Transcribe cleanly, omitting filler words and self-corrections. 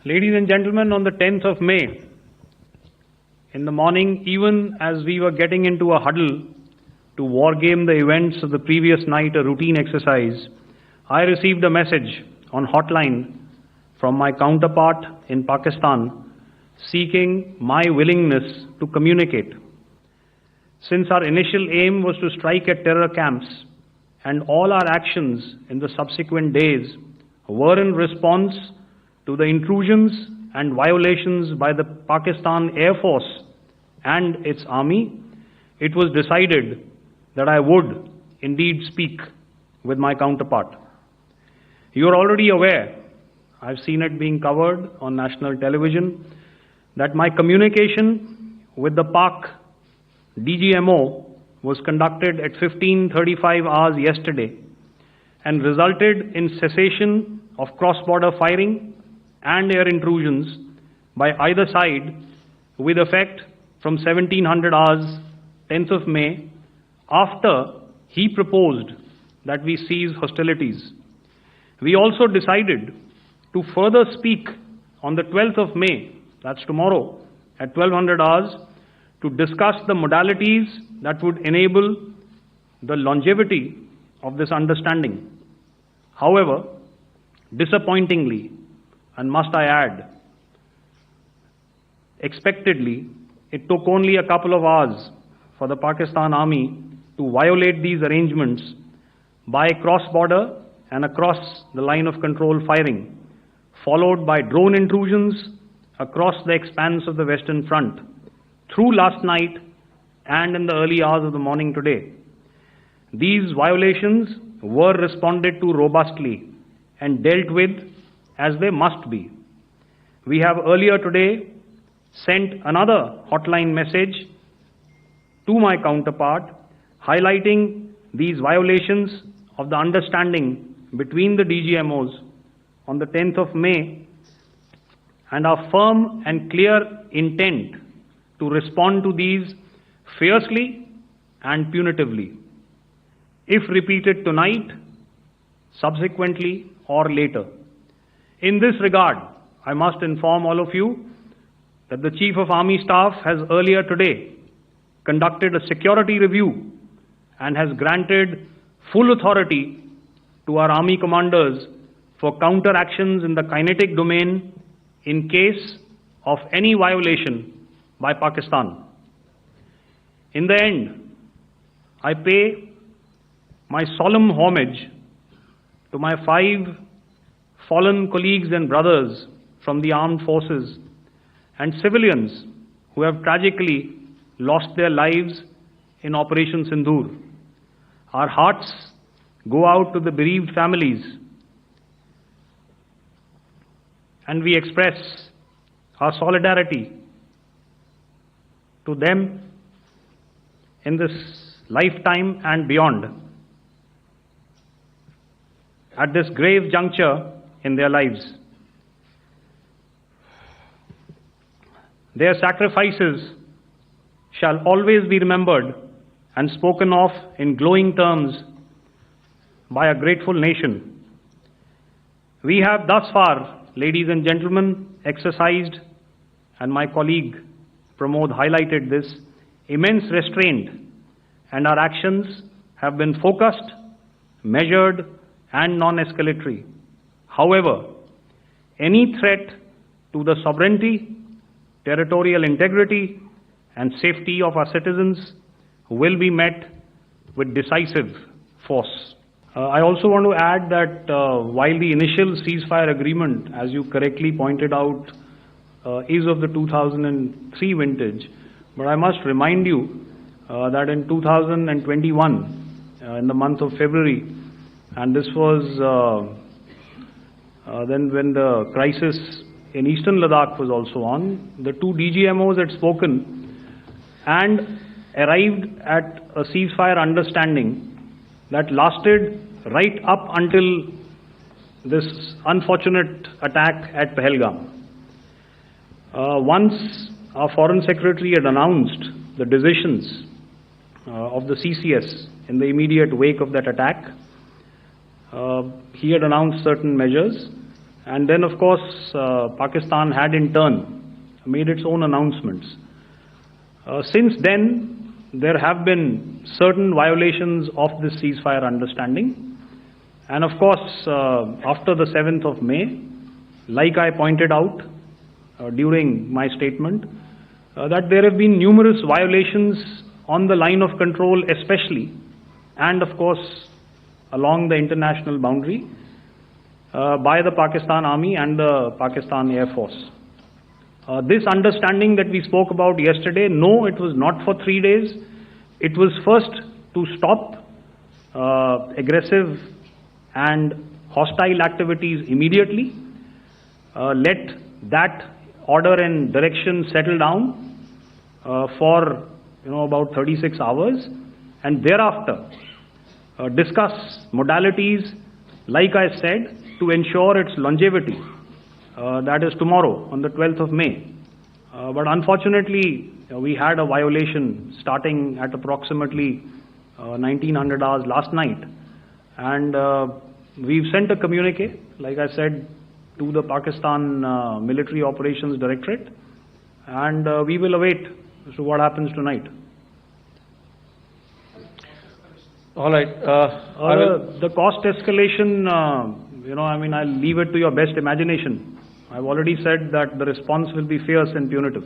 Ladies and gentlemen, on the 10th of May, in the morning, even as we were getting into a huddle to wargame the events of the previous night, a routine exercise, I received a message on hotline from my counterpart in Pakistan seeking my willingness to communicate. Since our initial aim was to strike at terror camps, and all our actions in the subsequent days were in response to the intrusions and violations by the Pakistan Air Force and its army, it was decided that I would indeed speak with my counterpart. You are already aware, I've seen it being covered on national television, that my communication with the Pak Dgmo was conducted at 15:35 hours yesterday and resulted in cessation of cross-border firing and air intrusions by either side with effect from 1700 hours 10th of May, after he proposed that we cease hostilities. We also decided to further speak on the 12th of May, that's tomorrow, at 1200 hours, to discuss the modalities that would enable the longevity of this understanding. However, disappointingly, and must I add, expectedly, it took only a couple of hours for the Pakistan Army to violate these arrangements by cross-border and across the line of control firing, followed by drone intrusions across the expanse of the Western Front, through last night and in the early hours of the morning today. These violations were responded to robustly and dealt with as they must be. We have earlier today sent another hotline message to my counterpart highlighting these violations of the understanding between the DGMOs on the 10th of May and our firm and clear intent to respond to these fiercely and punitively, if repeated tonight, subsequently, or later. In this regard, I must inform all of you that the Chief of Army Staff has earlier today conducted a security review and has granted full authority to our Army commanders for counter-actions in the kinetic domain in case of any violation by Pakistan. In the end, I pay my solemn homage to my 5 fallen colleagues and brothers from the armed forces and civilians who have tragically lost their lives in Operation Sindoor. Our hearts go out to the bereaved families, and we express our solidarity to them in this lifetime and beyond, at this grave juncture in their lives. Their sacrifices shall always be remembered and spoken of in glowing terms by a grateful nation. We have thus far, ladies and gentlemen, exercised, and my colleague Pramod highlighted this, immense restraint, and our actions have been focused, measured, and non-escalatory. However, any threat to the sovereignty, territorial integrity, and safety of our citizens will be met with decisive force. I also want to add that while the initial ceasefire agreement, as you correctly pointed out, is of the 2003 vintage, but I must remind you that in 2021, in the month of February, and this was then when the crisis in eastern Ladakh was also on, the 2 DGMOs had spoken and arrived at a ceasefire understanding that lasted right up until this unfortunate attack at Pahalgam. Once our Foreign Secretary had announced the decisions of the CCS in the immediate wake of that attack, he had announced certain measures, And then, of course, Pakistan had in turn made its own announcements. Since then, there have been certain violations of this ceasefire understanding. And of course, after the 7th of May, like I pointed out during my statement, that there have been numerous violations on the line of control especially, and of course along the international boundary by the Pakistan Army and the Pakistan Air Force. This understanding that we spoke about yesterday, no, it was not for 3 days. It was first to stop aggressive and hostile activities immediately, let that order and direction settle down for about 36 hours, and thereafter discuss modalities, like I said, to ensure its longevity. That is tomorrow on the 12th of May. But unfortunately, we had a violation starting at approximately 1900 hours last night, and we've sent a communique, like I said, to the Pakistan Military Operations Directorate, and we will await as to what happens tonight. All right. The cost escalation, I'll leave it to your best imagination. I've already said that the response will be fierce and punitive.